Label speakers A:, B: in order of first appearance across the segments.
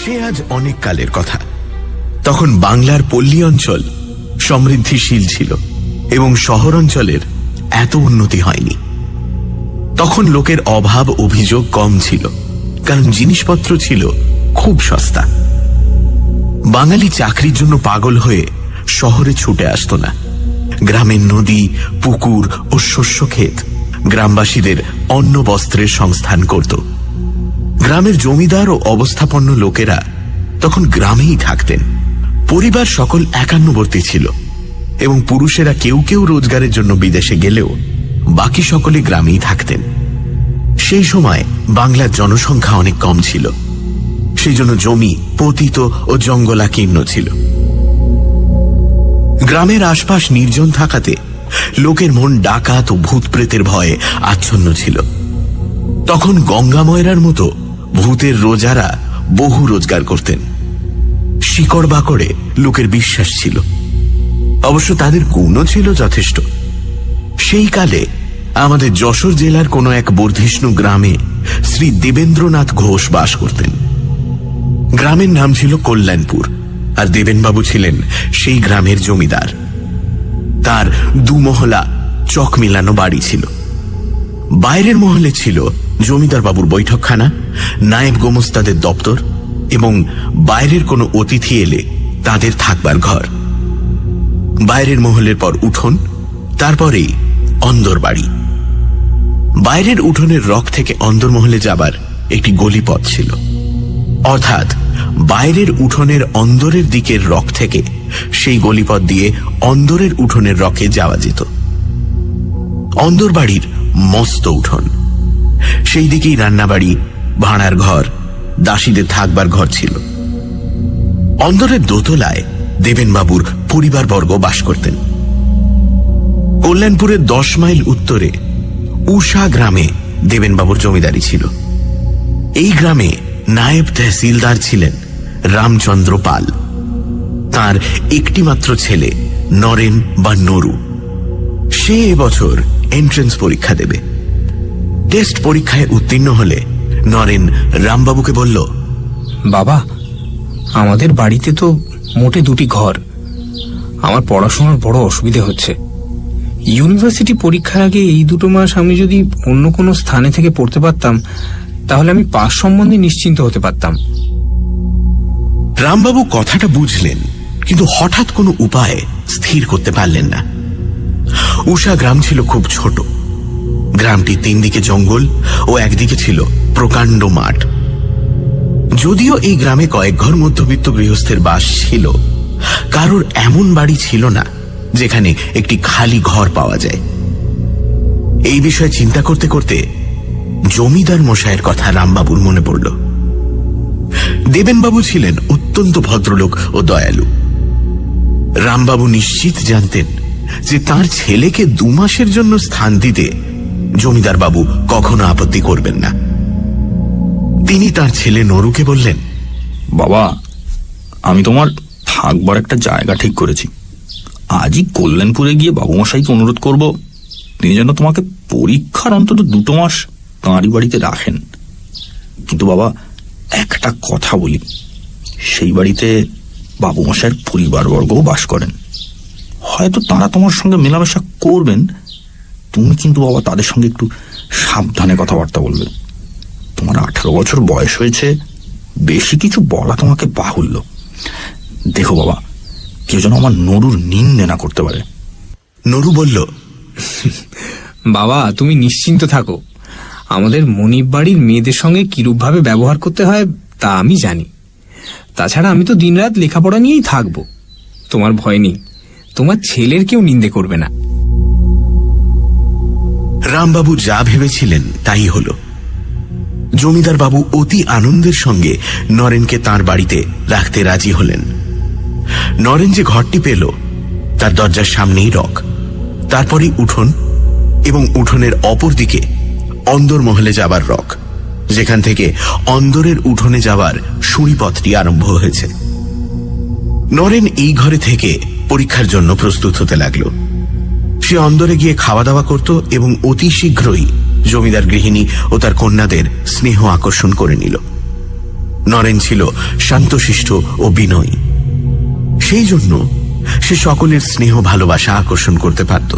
A: সে আজ অনেক কালের কথা। তখন বাংলার পল্লী অঞ্চল সমৃদ্ধিশীল ছিল এবং শহর অঞ্চলের এত উন্নতি হয়নি। তখন লোকের অভাব অভিযোগ কম ছিল, কারণ জিনিসপত্র ছিল খুব সস্তা। বাঙালি চাকরির জন্য পাগল হয়ে শহরে ছুটে আসত না। গ্রামের নদী, পুকুর ও শস্য ক্ষেত গ্রামবাসীদের অন্ন বস্ত্রের সংস্থান করত। গ্রামের জমিদার ও অবস্থাপন্ন লোকেরা তখন গ্রামেই থাকতেন। পরিবার সকল একান্নবর্তী ছিল এবং পুরুষেরা কেউ কেউ রোজগারের জন্য বিদেশে গেলেও বাকি সকলে গ্রামেই থাকতেন। সেই সময় বাংলার জনসংখ্যা অনেক কম ছিল, সেই জন্য জমি পতিত ও জঙ্গলাকীর্ণ ছিল। গ্রামের আশপাশ নির্জন থাকাতে লোকের মন ডাকাত ও ভূত প্রেতের ভয়ে আচ্ছন্ন ছিল। তখন গঙ্গা ময়রার মতো ভূতের রোজারা বহু রোজগার করতেন। শিকড় বাকড়ে লোকের বিশ্বাস ছিল, অবশ্য তাদের গুণও ছিল যথেষ্ট। সেই কালে আমাদের যশোর জেলার কোনো এক বর্ধিষ্ণু গ্রামে শ্রী দেবেন্দ্রনাথ ঘোষ বাস করতেন। গ্রামের নাম ছিল কল্যাণপুর, আর দেবেনবাবু ছিলেন সেই গ্রামের জমিদার। তার দুমহলা চক মিলানো বাড়ি ছিল। বাইরের মহলে ছিল জমিদার বাবুর বৈঠকখানা, নায়েব গোমস্তাদের দপ্তর এবং বাইরের কোনো অতিথি এলে তাদের থাকবার ঘর। বাইরের মহলের পর উঠোন, তারপরেই অন্দর বাড়ি। বাইরের উঠোনের রক থেকে অন্দরমহলে যাবার একটি গলিপথ ছিল, অর্থাৎ বাইরের উঠোনের অন্দরের দিকের রক থেকে সেই গলিপথ দিয়ে অন্দরের উঠোনের রকে যাওয়া যেত। অন্দর বাড়ির মস্ত উঠোন, সেই দিকেই রান্নাবাড়ি, ভাড়ার ঘর, দাসীদের থাকবার ঘর ছিল। অন্দরের দোতলায় দেবেনবাবুর পরিবারবর্গ বাস করতেন। কল্যাণপুরের 10 মাইল উত্তরে উষা গ্রামে দেবেনবাবুর জমিদারি ছিল। এই গ্রামে নায়েব তহসিলদার ছিলেন রামচন্দ্র পাল। তার একটি মাত্র ছেলে নরেন বা নরু। সে এবছর এন্ট্রেন্স পরীক্ষা দেবে। টেস্ট পরীক্ষায় উত্তীর্ণ হলে নরেন রামবাবুকে বলল,
B: বাবা, আমাদের বাড়িতে তো মোটে 2টি ঘর। আমার পড়াশোনার বড় অসুবিধে হচ্ছে। ইউনিভার্সিটি পরীক্ষার আগে এই 2 মাস আমি যদি অন্য কোনো স্থানে থেকে পড়তে পারতাম, তাহলে আমি পাস সম্বন্ধে নিশ্চিন্ত হতে পারতাম।
A: রামবাবু কথাটা বুঝলেন, কিন্তু হঠাৎ কোনো উপায়ে স্থির করতে পারলেন না। উষা গ্রাম ছিল খুব ছোট। গ্রামটি 3 দিকে জঙ্গল ও একদিকে ছিল প্রকাণ্ড মাঠ। যদিও এই গ্রামে কয়েক ঘর মধ্যবিত্ত গৃহস্থের বাস ছিল, কারোর এমন বাড়ি ছিল না যেখানে একটি খালি ঘর পাওয়া যায়। এই বিষয়ে চিন্তা করতে করতে জমিদার মশাইয়ের কথা রামবাবুর মনে পড়ল। দেবেনবাবু ছিলেন অত্যন্ত ভদ্রলোক ও দয়ালু। রামবাবু নিশ্চিত জানতেন যে তার ছেলেকে 2 মাসের জন্য স্থান দিতে জমিদার বাবু কখনো আপত্তি করবেন না। তিনি তার ছেলে নরুকে বললেন,
C: বাবা, আমি তোমার থাকবার একটা জায়গা ঠিক করেছি। আজই কল্যাণপুরে গিয়ে বাবুমশাইকে অনুরোধ করব তিনি যেন তোমাকে পরীক্ষার অন্তত 2 মাস তাঁরই বাড়িতে রাখেন। কিন্তু বাবা, একটা কথা বলি, সেই বাড়িতে বাবুমশাইয়ের পরিবারবর্গও বাস করেন। হয়তো তারা তোমার সঙ্গে মেলামেশা করবেন, তুমি কিন্তু বাবা তাদের সঙ্গে একটু সাবধানে কথাবার্তা বলবে। তোমার 18 বছর বয়স হয়েছে, বেশি কিছু বলা তোমাকে বাহুল্য। দেখো বাবা, কেউ যেন আমার নরুর নিন্দে না করতে পারে।
A: নরু বলল,
B: বাবা, তুমি নিশ্চিন্ত থাকো। আমাদের মনিব বাড়ির মেয়েদের সঙ্গে কিরূপভাবে ব্যবহার করতে হয় তা আমি জানি। তাছাড়া আমি তো দিনরাত লেখাপড়া নিয়েই থাকবো। তোমার ভয় নেই, তোমার ছেলের কেউ নিন্দে করবে না।
A: রামবাবু যা ভেবেছিলেন তাই হল। জমিদার বাবু অতি আনন্দের সঙ্গে নরেনকে তার বাড়িতে রাখতে রাজি হলেন। নরেন যে ঘরটি পেল তার দরজার সামনেই রক, তারপরেই উঠোন এবং উঠোনের অপর দিকে অন্দরমহলে যাবার রক, যেখান থেকে অন্দরের উঠোনে যাবার সুড়িপথটি আরম্ভ হয়েছে। নরেন এই ঘরে থেকে পরীক্ষার জন্য প্রস্তুত হতে লাগল। সে অন্দরে গিয়ে খাওয়া দাওয়া করত এবং অতি শীঘ্রই জমিদার গৃহিণী ও তার কন্যাদের স্নেহ আকর্ষণ করে নিল। নরেন ছিল শান্তশিষ্ট ও বিনয়ী। সেই জন্য সে সকলের স্নেহ ভালোবাসা আকর্ষণ করতে পারত।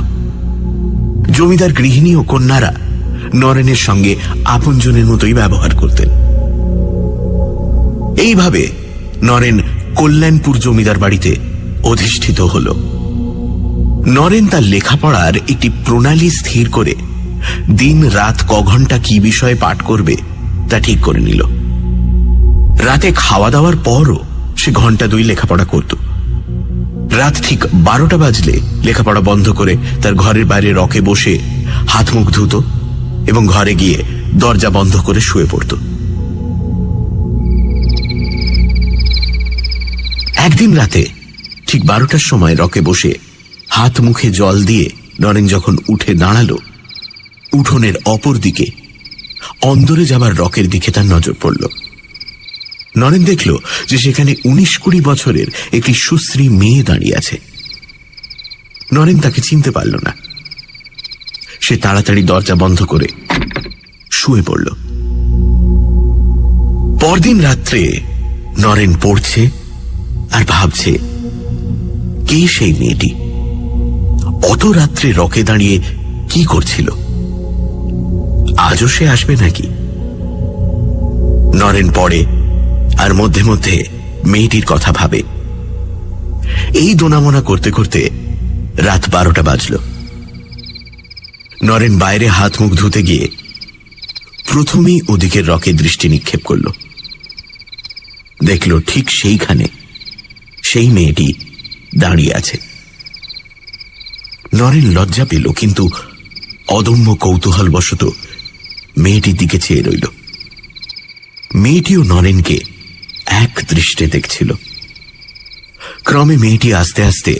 A: জমিদার গৃহিণী ও কন্যারা নরেনের সঙ্গে আপনজনের মতোই ব্যবহার করতেন। এইভাবে নরেন কল্যাণপুর জমিদার বাড়িতে অধিষ্ঠিত হল। নরেন তার লেখাপড়ার একটি প্রণালী স্থির করে দিন রাত ক ঘন্টা কি বিষয়ে পাঠ করবে তা ঠিক করে নিল। রাতে খাওয়া দাওয়ার পরও সে ঘন্টা 2 লেখাপড়া করত। রাত ঠিক 12টা বাজলে লেখাপড়া বন্ধ করে তার ঘরের বাইরে রকে বসে হাত মুখ ধুত এবং ঘরে গিয়ে দরজা বন্ধ করে শুয়ে পড়ত। একদিন রাতে ঠিক 12টার সময় রকে বসে হাত মুখে জল দিয়ে নরেন যখন উঠে দাঁড়ালো, উঠোনের অপর দিকে অন্দরে যাবার রকের দিকে তার নজর পড়ল। নরেন দেখল যে সেখানে 19-20 বছরের একটি সুশ্রী মেয়ে দাঁড়িয়ে আছে। নরেন তাকে চিনতে পারল না। সে তাড়াতাড়ি দরজা বন্ধ করে শুয়ে পড়ল। পরদিন রাত্রে নরেন পড়ছে আর ভাবছে, কে সেই মেয়েটি? অত রাত্রে রকে দাঁড়িয়ে কি করছিল? আজও সে আসবে নাকি? নরেন পড়ে আর মধ্যে মধ্যে মেয়েটির কথা ভাবে। এই দোনামোনা করতে করতে রাত 12টা বাজল। নরেন বাইরে হাত মুখ ধুতে গিয়ে প্রথমেই ওদিকের রকে দৃষ্টি নিক্ষেপ করল। দেখল ঠিক সেইখানে সেই মেয়েটি দাঁড়িয়ে আছে। নরেন লজ্জা পেল, কিন্তু অদম্য কৌতূহলবশত মেয়েটির দিকে চেয়ে রইল। মেয়েটিও নরেনকে এক দৃষ্টে দেখছিল। ক্রমে মেয়েটি আস্তে আস্তে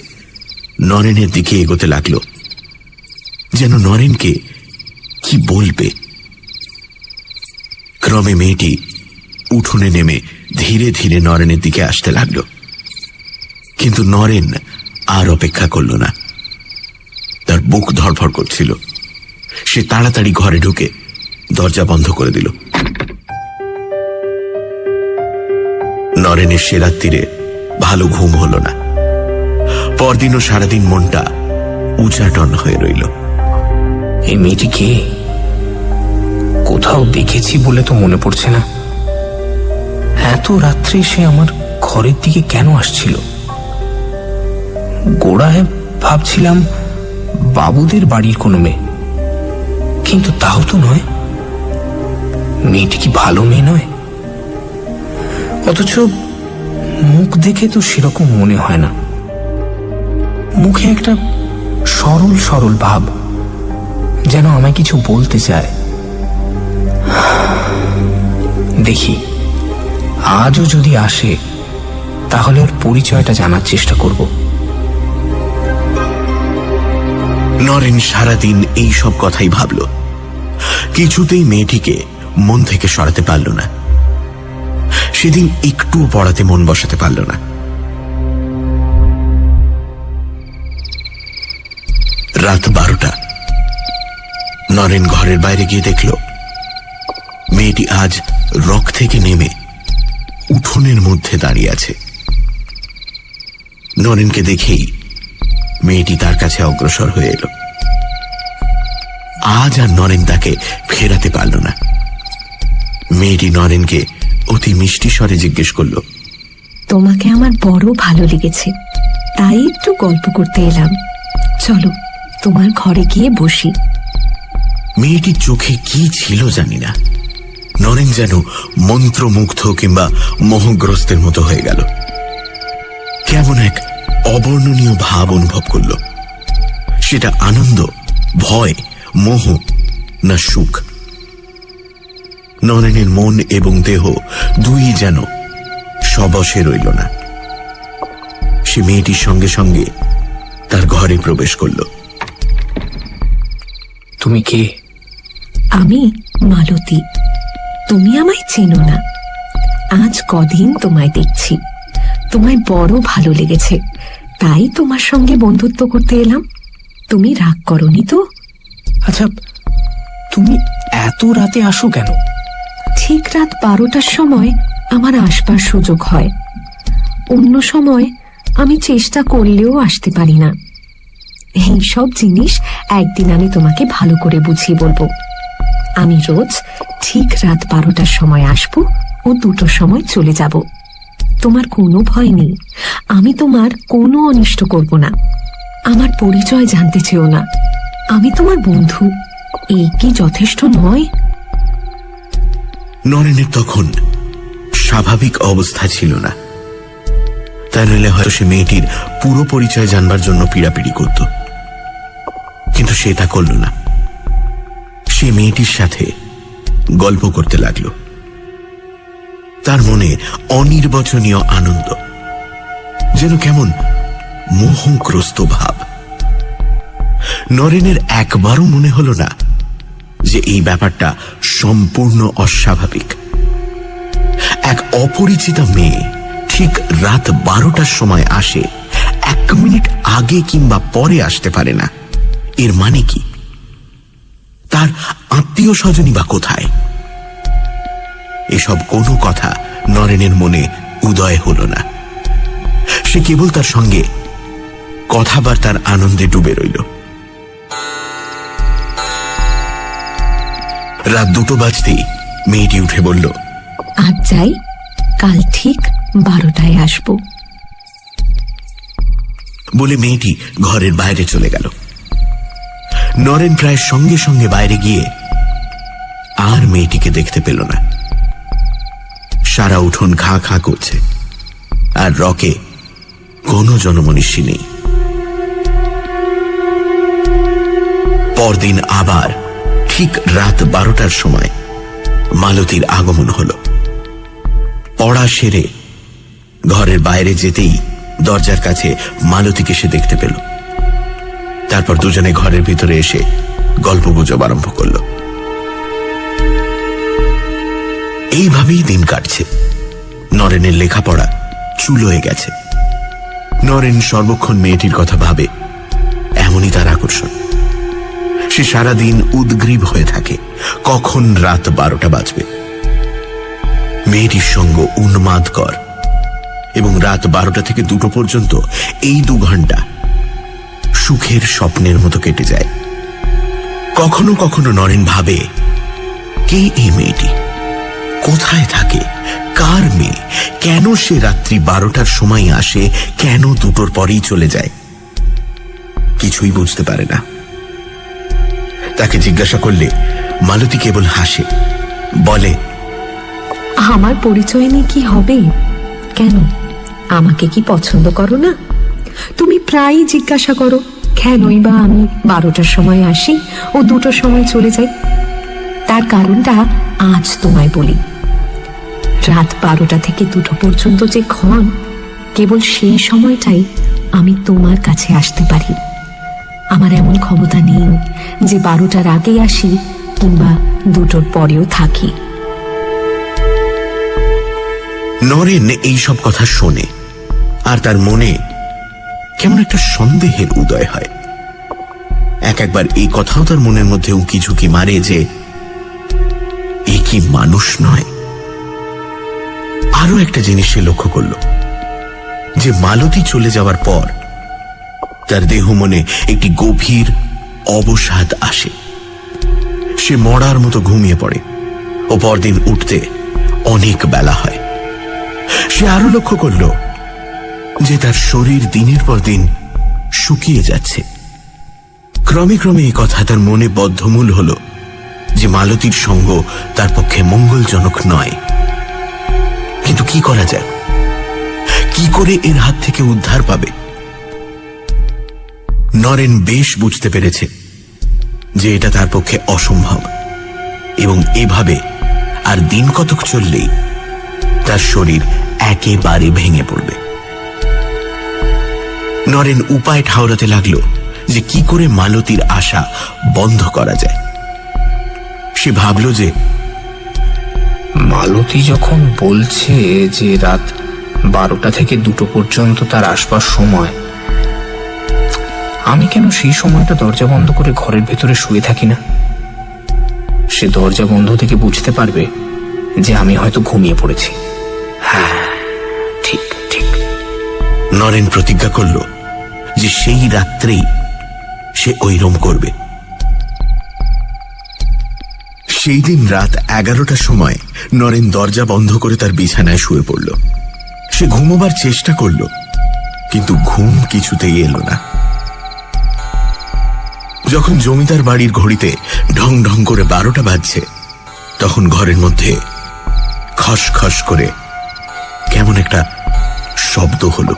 A: নরেনের দিকে এগোতে লাগল, যেন নরেনকে কি বলবে। ক্রমে মেয়েটি উঠোনে নেমে ধীরে ধীরে নরেনের দিকে আসতে লাগল, কিন্তু নরেন আর অপেক্ষা করল না। তার বুক ধড়ফড় করছিল। সে তাড়াতাড়ি ঘরে ঢুকে দরজা বন্ধ করে দিল। নরেনের সে রাত্রিরে ভালো ঘুম হল না। পরদিনও সারাদিন মনটা উচাটন হয়ে রইল।
B: এই মেয়েটি কে? কোথাও দেখেছি বলে তো মনে পড়ছে না। এত রাত্রে সে আমার ঘরের দিকে কেন আসছিল? গোড়ায় ভাবছিলাম বাবুদের বাড়ির কোনো মেয়ে, কিন্তু তাও তো নয়। মেয়েটি কি ভালো মেয়ে নয়? অথচ মুখ দেখে তো সেরকম মনে হয় না। মুখে একটা সরল সরল ভাব, যেন আমায় কিছু বলতে চায়। দেখি আজও যদি আসে তাহলে ওর পরিচয়টা জানার চেষ্টা করব।
A: নরেন সারাদিন এই সব কথাই ভাবল। কিছুতেই মেয়েটিকে মন থেকে সরাতে পারল না। সেদিন একটুও পড়াতে মন বসাতে পারল না। রাত 12টা। নরেন ঘরের বাইরে গিয়ে দেখল মেয়েটি আজ রক থেকে নেমে উঠোনের মধ্যে দাঁড়িয়ে আছে। নরেনকে দেখেই মেয়েটি তার কাছে অগ্রসর হয়ে এলো। আজ আর নরেন তাকে ফেরাতে পারল না। মেয়েটি নরেনকে অতি মিষ্টি স্বরে জিজ্ঞেস করল,
D: তোমাকে আমার বড় ভালো লেগেছে, তাই একটু গল্প করতে এলাম। চলো তোমার ঘরে গিয়ে বসি।
A: মেয়েটির চোখে কি ছিল জানি না। নরেন যেন মন্ত্রমুগ্ধ কিংবা মোহগ্রস্তের মতো হয়ে গেল। কেমন এক অবর্ণনীয় ভাব অনুভব করল। সেটা আনন্দ, ভয়, মোহ না সুখ? নরেনের মন এবং দেহ দুই যেন সবশে রইল না। সে মেয়েটির সঙ্গে সঙ্গে তার ঘরে প্রবেশ করল।
B: তুমি কে?
D: আমি মালতী। তুমি আমায় চেনো না। আজ কদিন তোমায় দেখছি, তোমায় বড় ভালো লেগেছে, তাই তোমার সঙ্গে বন্ধুত্ব করতে এলাম। তুমি রাগ করনি তো?
B: আচ্ছা, তুমি এত রাতে আসো কেন?
D: ঠিক রাত 12টার সময় আমার আসবার সুযোগ হয়। অন্য সময় আমি চেষ্টা করলেও আসতে পারি না। এই সব জিনিস একদিন আমি তোমাকে ভালো করে বুঝিয়ে বলবো। আমি রোজ ঠিক রাত 12টার সময় আসবো ও 2টোর সময় চলে যাব। তোমার কোনো ভয় নেই, আমি তোমার কোনো অনিষ্ট করব না। আমার পরিচয় জানতে চেও না, আমি তোমার বন্ধু। এই কি যথেষ্ট নয়?
A: নরেনের তখন স্বাভাবিক অবস্থা ছিল না, তাই নইলে হয়তো সে মেয়েটির পুরো পরিচয় জানবার জন্য পীড়াপিড়ি করত। কিন্তু সে তা করল না। সে মেয়েটির সাথে গল্প করতে লাগল। তার মনে অনির্বচনীয় আনন্দ, যেন কেমন মোহগ্রস্ত ভাব। নরেনের একবারও মনে হল না যে এই ব্যাপারটা সম্পূর্ণ অস্বাভাবিক। এক অপরিচিতা মেয়ে ঠিক রাত 12টার সময় আসে, 1 মিনিট আগে কিংবা পরে আসতে পারে না। এর মানে কি? তার আত্মীয় স্বজনই বা কোথায়? এসব কোনো কথা নরেনের মনে উদয় হল না। সে কেবল তার সঙ্গে কথাবার্তার আনন্দে ডুবে রইল। রাত 2টো বাজতেই মেয়েটি উঠে বলল,
D: আজ যাই, কাল ঠিক 12টায় আসবো।
A: বলে মেয়েটি ঘরের বাইরে চলে গেল। নরেন প্রায় সঙ্গে সঙ্গে বাইরে গিয়ে আর মেয়েটিকে দেখতে পেল না। সারা উঠোন খা খা করছে, আর রকে কোনো জনমনীষী নেই। পরদিন আবার ঠিক রাত 12টার সময় মালতীর আগমন হল। পড়া সেরে ঘরের বাইরে যেতেই দরজার কাছে মালতীকে সে দেখতে পেল। তারপর দুজনে ঘরের ভিতরে এসে গল্পগুজব আরম্ভ করল। এইভাবেই দিন কাটছে। নরেনের লেখাপড়া চুল হয়ে গেছে। নরেন সর্বক্ষণ মেয়েটির কথা ভাবে, এমনই তার আকর্ষণ। সে সারাদিন উদ্গ্রীব হয়ে থাকে কখন রাত 12টা বাজবে। মেয়েটির সঙ্গ উন্মাদকর, এবং রাত 12টা থেকে 2টো পর্যন্ত এই 2 ঘন্টা সুখের স্বপ্নের মতো কেটে যায়। কখনো কখনো নরেন ভাবে, কে এই মেয়েটি, কোথায় থাকে, কার মেয়ে, কেন সে রাত্রি 12টার সময় আসে, কেন 2টোর পরেই চলে যায়? কিছুই বুঝতে পারে না। তাকে জিজ্ঞাসা করলে মালতী কেবল হাসে, বলে,
D: আমার পরিচয় নিয়ে কি হবে? কেন, আমাকে কি পছন্দ করো না? তুমি প্রায়ই জিজ্ঞাসা করো কেনই বা আমি 12টার সময় আসি ও 2টোর সময় চলে যাই। তার কারণটা আজ তোমায় বলি। রাত 12টা থেকে 2টো পর্যন্ত যে ক্ষণ, কেবল সেই সময়টাই আমি তোমার কাছে আসতে পারি। আমার এমন ক্ষমতা নেই যে 12টার আগেই আসি কিংবা 2টোর পরেও থাকি।
A: নরেন এই সব কথা শোনে, আর তার মনে কেমন একটা সন্দেহের উদয় হয়। একবার এই কথাও তার মনের মধ্যে উঁকি ঝুঁকি মারে যে এ কি মানুষ নয়? আরো একটা জিনিস সে লক্ষ্য করল, যে মালতী চলে যাওয়ার পর তার দেহ মনে একটি গভীর অবসাদ আসে। সে মরার মতো ঘুমিয়ে পড়ে ও পরদিন উঠতে অনেক বেলা হয়। সে আরো লক্ষ্য করল যে তার শরীর দিনের পর দিন শুকিয়ে যাচ্ছে। ক্রমে ক্রমে এই কথা তার মনে বদ্ধমূল হল যে মালতীর সঙ্গ তার পক্ষে মঙ্গলজনক নয়। কিন্তু কি করা যায়? কি করে এর হাত থেকে উদ্ধার পাবে? নরেন বেশ বুঝতে পেরেছে যে এটা তার পক্ষে অসম্ভব, এবং এভাবে আর দিন কতক চললেই তার শরীর একেবারে ভেঙে পড়বে। নরেন উপায় ঠাউরাতে লাগলো যে কি করে মালতীর আশা বন্ধ করা যায়। সে ভাবল যে
B: মালতী যখন বলছে যে রাত 12টা থেকে 2টো পর্যন্ত তার আসবার সময়, আমি কেন সেই সময়টা দরজা বন্ধ করে ঘরের ভেতরে শুয়ে থাকি না? সে দরজা বন্ধ থেকে বুঝতে পারবে যে আমি হয়তো ঘুমিয়ে পড়েছি। ঠিক ঠিক।
A: নরেন প্রতিজ্ঞা করল যে সেই রাত্রেই সে ঐরম করবে। সেই দিন রাত 11টার সময় নরেন দরজা বন্ধ করে তার বিছানায় শুয়ে পড়ল। সে ঘুমোবার চেষ্টা করল, কিন্তু ঘুম কিছুতেই এলো না। যখন জমিদার বাড়ির ঘড়িতে ঢং ঢং করে 12টা বাজছে, তখন ঘরের মধ্যে খসখস করে কেমন একটা শব্দ হলো।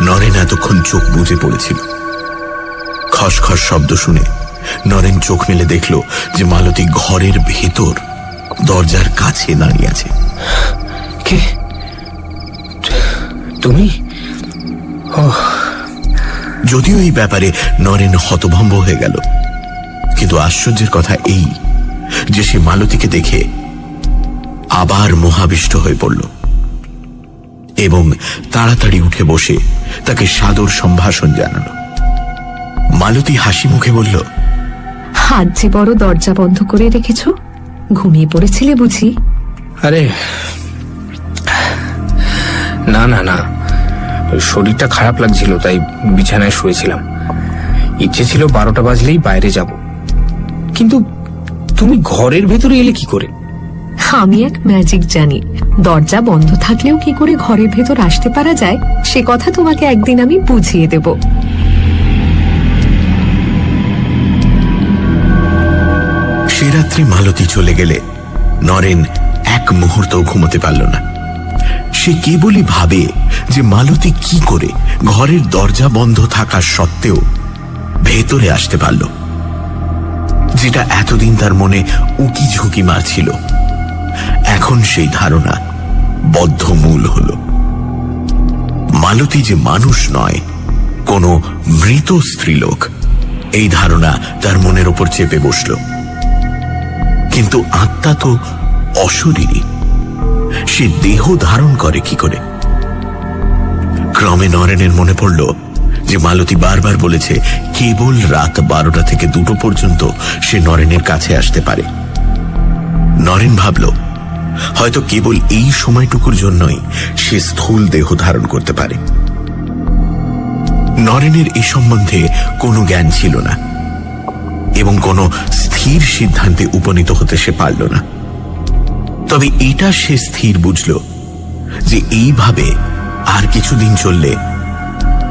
A: নরেন এতক্ষণ চোখ বুজে পড়েছিল। খসখস শব্দ শুনে নরেন চোখ মেলে দেখল যে মালতী ঘরের ভেতর দরজার কাছে দাঁড়িয়ে আছে।
B: কে তুমি?
A: যদিও এই ব্যাপারে নরেন হতভম্ব হয়ে গেল, কিন্তু আশ্চর্যের কথা এই যে সে মালতীকে দেখে আবার মোহাবিষ্ট হয়ে পড়ল এবং তাড়াতাড়ি উঠে বসে তাকে সাদর সম্ভাষণ জানালো। মালতী হাসি মুখে বলল,
D: হাত যে বড় দরজা বন্ধ করে রেখেছ, ঘুমিয়ে পড়েছিলে বুঝি?
B: আরে না না না, শরীরটা খারাপ লাগছিল তাই বিছানায় শুয়েছিলাম। ইচ্ছে ছিল 12টা বাজলেই বাইরে যাব, কিন্তু তুমি ঘরের ভেতরে এলে কি করে?
D: আমি এক ম্যাজিক জানি। দরজা বন্ধ থাকলেও কি করে ঘরের ভেতর আসতে পারা যায় সে কথা তোমাকে একদিন আমি বুঝিয়ে দেব।
A: সে রাত্রে মালতী চলে গেলে নরেন এক মুহূর্ত ঘুমোতে পারল না। সে কেবলই ভাবে যে মালতী কি করে ঘরের দরজা বন্ধ থাকা সত্ত্বেও ভেতরে আসতে পারল, যেটা এতদিন তার মনে উকি ঝুঁকি মারছিল। এখন সেই ধারণা বদ্ধমূল হল। মালতী যে মানুষ নয়, কোনো মৃত স্ত্রীলোক, এই ধারণা তার মনের ওপর চেপে বসল। কিন্তু আত্মা তো অশরীরী, সে দেহ ধারণ করে কি করে? ক্রমে নরেনের মনে পড়ল যে মালতী বারবার বলেছে কেবল রাত 12টা থেকে 2টো পর্যন্ত সে নরেনের কাছে আসতে পারে। নরেন ভাবল হয়তো কেবল এই সময়টুকুর জন্যই সে স্থূল দেহ ধারণ করতে পারে। নরেনের এই সম্বন্ধে কোনো জ্ঞান ছিল না এবং কোনো স্থির সিদ্ধান্তে উপনীত হতে সে পারল না। তবে এটা সে স্থির বুঝল যে এইভাবে আর কিছুদিন চললে,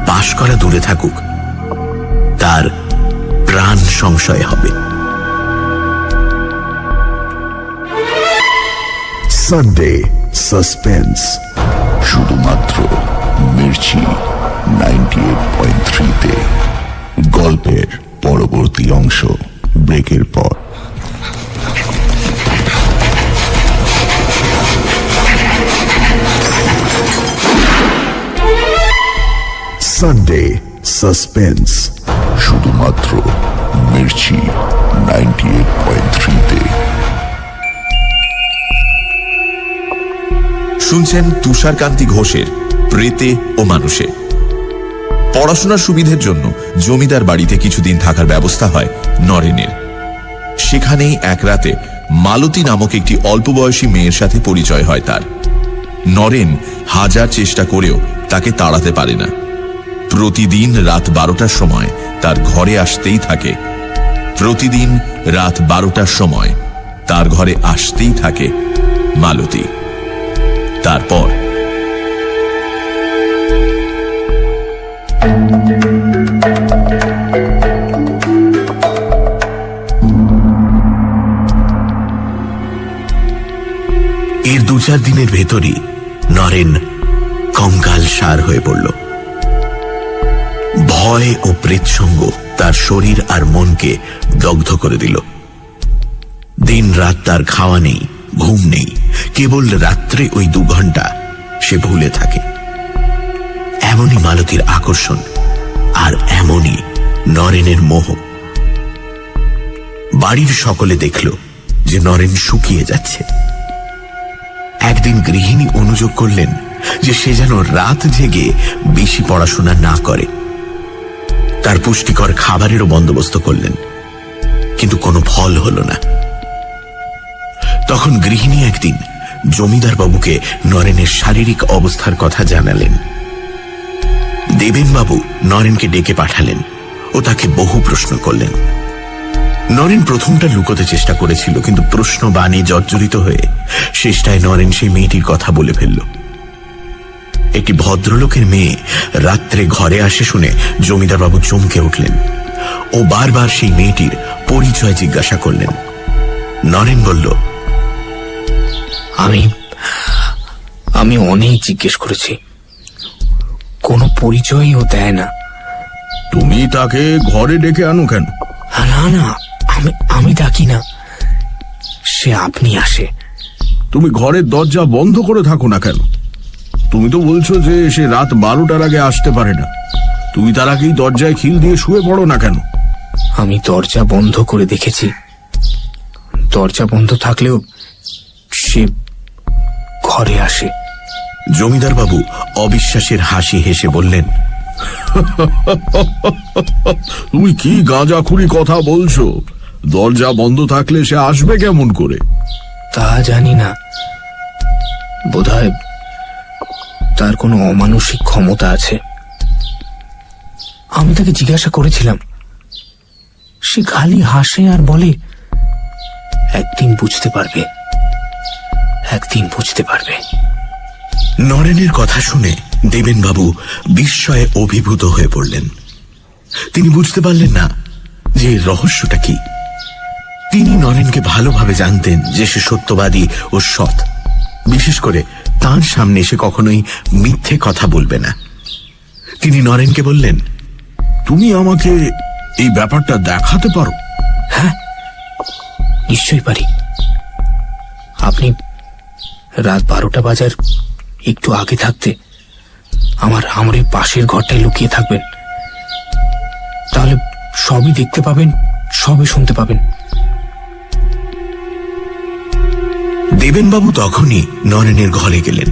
A: পাশ করা দূরে থাকুক, তার প্রাণ সংশয় হবে।
E: সানডে সাসপেন্স, শুধুমাত্র মির্চি 98.3-তে। গল্পের পরবর্তী অংশ ব্রেকের পর। সানডে সাসপেন্স, শুধুমাত্র মির্চি 98.3-তে।
F: শুনছেন তুষারকান্তি ঘোষের প্রেতে ও মানুষে। পড়াশোনার সুবিধের জন্য জমিদার বাড়িতে কিছুদিন থাকার ব্যবস্থা হয় নরেনের। সেখানেই এক রাতে মালতী নামক একটি অল্প বয়সী মেয়ের সাথে পরিচয় হয় তার। নরেন হাজার চেষ্টা করেও তাকে তাড়াতে পারে না। প্রতিদিন রাত 12টার সময় তার ঘরে আসতেই থাকে। প্রতিদিন রাত 12টার সময় তার ঘরে আসতেই থাকে মালতী। তারপর
A: এর 2-4 দিনের ভেতরই নরেন কঙ্কাল সার হয়ে পড়ল। ভয় ও প্রেতসঙ্গ তার শরীর আর মনকে দগ্ধ করে দিল। দিন রাত তার খাওয়া নেই, ঘুম নেই, কেবল রাত্রে ওই 2 ঘন্টা সে ভুলে থাকে। এমনই মালতীর আকর্ষণ, আর এমনই নরেনের মোহ। বাড়ির সকলে দেখল যে নরেন শুকিয়ে যাচ্ছে। একদিন গৃহিণী অনুযোগ করলেন যে সে যেন রাত জেগে বেশি পড়াশোনা না করে। তার পুষ্টিকর খাবারেরও বন্দোবস্ত করলেন, কিন্তু কোনো ফল হল না। তখন গৃহিণী একদিন জমিদার বাবুকে নরেনের শারীরিক অবস্থার কথা জানালেন। দেবেনবাবু নরেনকে ডেকে পাঠালেন ও তাকে বহু প্রশ্ন করলেন। নরেন প্রথমটা লুকোতে চেষ্টা করেছিল, কিন্তু প্রশ্ন বাণে জর্জরিত হয়ে শেষটায় নরেন সেই মেয়েটির কথা বলে ফেলল। একটি ভদ্রলোকের মেয়ে রাত্রে ঘরে আসে শুনে জমিদারবাবু চমকে উঠলেন ও বারবার সেই মেয়েটির পরিচয় জিজ্ঞাসা করলেন। নরেন বলল,
B: আমি অনেক জিজ্ঞেস করেছি, কোনো পরিচয়ই ও দেয় না।
E: তুমি তাকে ঘরে ডেকে আনো কেন?
B: না না, আমি ডাকি না, সে আপনি আসে।
E: তুমি ঘরের দরজা বন্ধ করে থাকো না কেন? তুমি তো বলছো যে সে রাত 12টার আগে আসতে পারে না। তুমি তার আগেই দরজায় খিল দিয়ে শুয়ে পড়ো না কেন?
B: আমি দরজা বন্ধ করে দেখেছি, দরজা বন্ধ থাকলেও সে ঘরে আসে।
A: জমিদারবাবু অবিশ্বাসের হাসি হেসে বললেন,
E: তুমি কি গাঁজাখুরি কথা বলছো? দরজা বন্ধ থাকলে সে আসবে কেমন করে?
B: তা জানি না, বোধহয় তার কোনো অমানসিক ক্ষমতা আছে। আমি তাকে জিজ্ঞাসা করেছিলাম, সে খালি হাসে আর বলে, একদিন বুঝতে পারবে, একদিন বুঝতে পারবে।
A: নরেনের কথা শুনে দেবেনবাবু বিস্ময়ে অভিভূত হয়ে পড়লেন। তিনি বুঝতে পারলেন না যে এর রহস্যটা কি। তিনি নরেনকে ভালোভাবে জানতেন যে সে সত্যবাদী ও সৎ। বিশেষ করে তার সামনে সে কখনোই মিথ্যে কথা বলবে না। তিনি নরেনকে বললেন,
E: তুমি আমাকে এই ব্যাপারটা দেখাতে পারো?
B: হ্যাঁ, নিশ্চয়ই পারি। আপনি রাত 12টা বাজার একটু আগে থাকতে আমার এই পাশের ঘরটায় লুকিয়ে থাকবেন, তাহলে সবই দেখতে পাবেন, সবই শুনতে পাবেন।
A: দেবেনবাবু তখনই নরেনের ঘরে গেলেন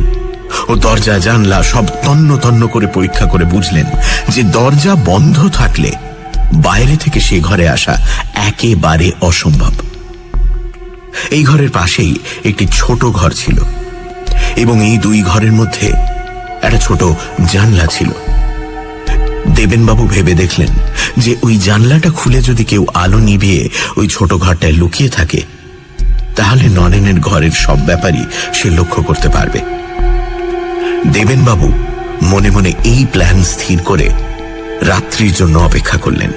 A: ও দরজা জানলা সব তন্ন তন্ন করে পরীক্ষা করে বুঝলেন যে দরজা বন্ধ থাকলে বাইরে থেকে সে ঘরে আসা একেবারে অসম্ভব। এই ঘরের পাশেই একটি ছোট ঘর ছিল এবং এই দুই ঘরের মধ্যে একটা ছোট জানলা ছিল। দেবেনবাবু ভেবে দেখলেন যে ওই জানলাটা খুলে যদি কেউ আলো নিভিয়ে ওই ছোট ঘরটায় লুকিয়ে থাকে, তাহলে নরেনের ঘরের সব ব্যাপারই সে লক্ষ্য করতে পারবে। দেবেনবাবু মনে মনে এই প্ল্যান স্থির করে রাত্রির জন্য অপেক্ষা করলেন।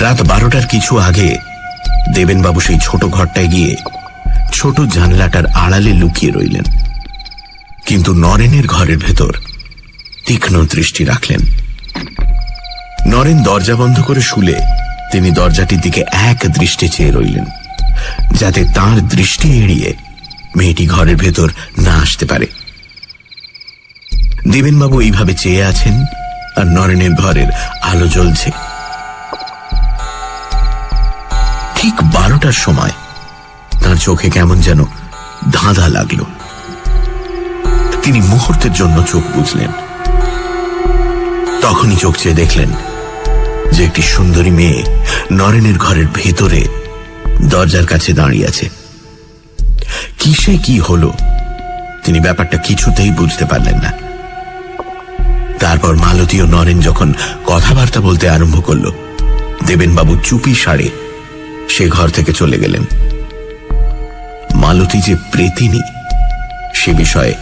A: রাত 12টার কিছু আগে দেবেনবাবু সেই ছোট ঘরটায় গিয়ে ছোট জানলাটার আড়ালে লুকিয়ে রইলেন, কিন্তু নরেনের ঘরের ভেতর তীক্ষ্ণ দৃষ্টি রাখলেন। নরেন দরজা বন্ধ করে শুলে তিনি দরজাটির দিকে এক দৃষ্টে চেয়ে রইলেন, যাতে তার দৃষ্টি এড়িয়ে মেয়েটি ঘরের ভেতর না আসতে পারে। দেবেনবাবু এইভাবে চেয়ে আছেন আর নরেনের ঘরের আলো জ্বলছে। ঠিক 12টার সময় তার চোখে কেমন যেন ধাঁধা লাগলো। তিনি মুহূর্তের জন্য চোখ বুজলেন। তখনই চোখ চেয়ে দেখলেন যে একটি সুন্দরী মেয়ে নরেনের ঘরের ভেতরে দরজার কাছে দাঁড়িয়ে আছে। কিসে কি হলো তিনি ব্যাপারটা কিছুতেই বুঝতে পারলেন না। তারপর মালতী ও নরেন যখন কথাবার্তা বলতে আরম্ভ করল, দেবেনবাবু চুপি সারে সে ঘর থেকে চলে গেলেন। মালতী যে প্রেতিনী সে বিষয়ে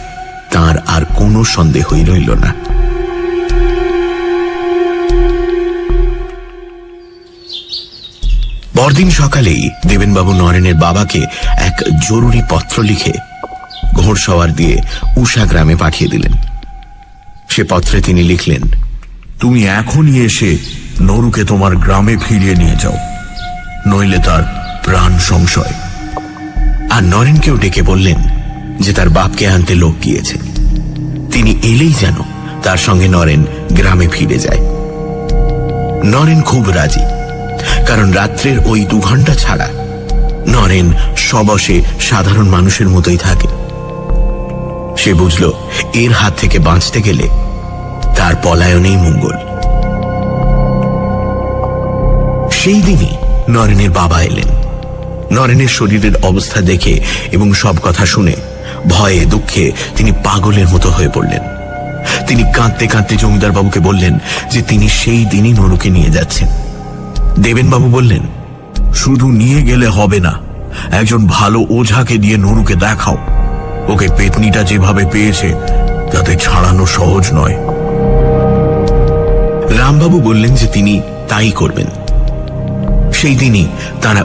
A: তার আর কোনো সন্দেহই রইল না। পরদিন সকালেই দেবেনবাবু নরেনের বাবাকে এক জরুরি পত্র লিখে ঘোড়সওয়ার দিয়ে উষা গ্রামে পাঠিয়ে দিলেন। সে পত্রে তিনি লিখলেন,
E: তুমি এখনই এসে নরুকে তোমার গ্রামে ফিরিয়ে নিয়ে যাও, নইলে তার প্রাণ সংশয়।
A: আর নরেনকেও ডেকে বললেন যে তার বাপকে আনতে লোক গিয়েছে, তিনি এলেই যেন তার সঙ্গে নরেন গ্রামে ফিরে যায়। নরেন খুব রাজি, কারণ রাত্রের ওই 2 ঘন্টা ছাড়া নরেন সবশে সাধারণ মানুষের মতোই থাকে। সে বুঝল এর হাত থেকে বাঁচতে গেলে তার পলায়নেই মঙ্গল। সেই দিনই নরেনের বাবা এলেন। নরেনের শরীরের অবস্থা দেখে এবং সব কথা শুনে ভয়ে দুঃখে তিনি পাগলের মতো হয়ে পড়লেন। তিনি কাঁদতে কাঁদতে জমিদার বাবুকে বললেন যে তিনি সেই দিনই নরুকে নিয়ে যাচ্ছেন। দেবেনবাবু বললেন,
E: শুধু নিয়ে গেলে হবে না, একজন ভালো ওঝাকে দিয়ে নরুকে দেখাও। ওকে পেতনিটা যেভাবে পেয়েছে তাতে ছাড়ানো সহজ নয়।
A: রামবাবু বললেন যে তিনি তাই করবেন। সেই দিনই তারা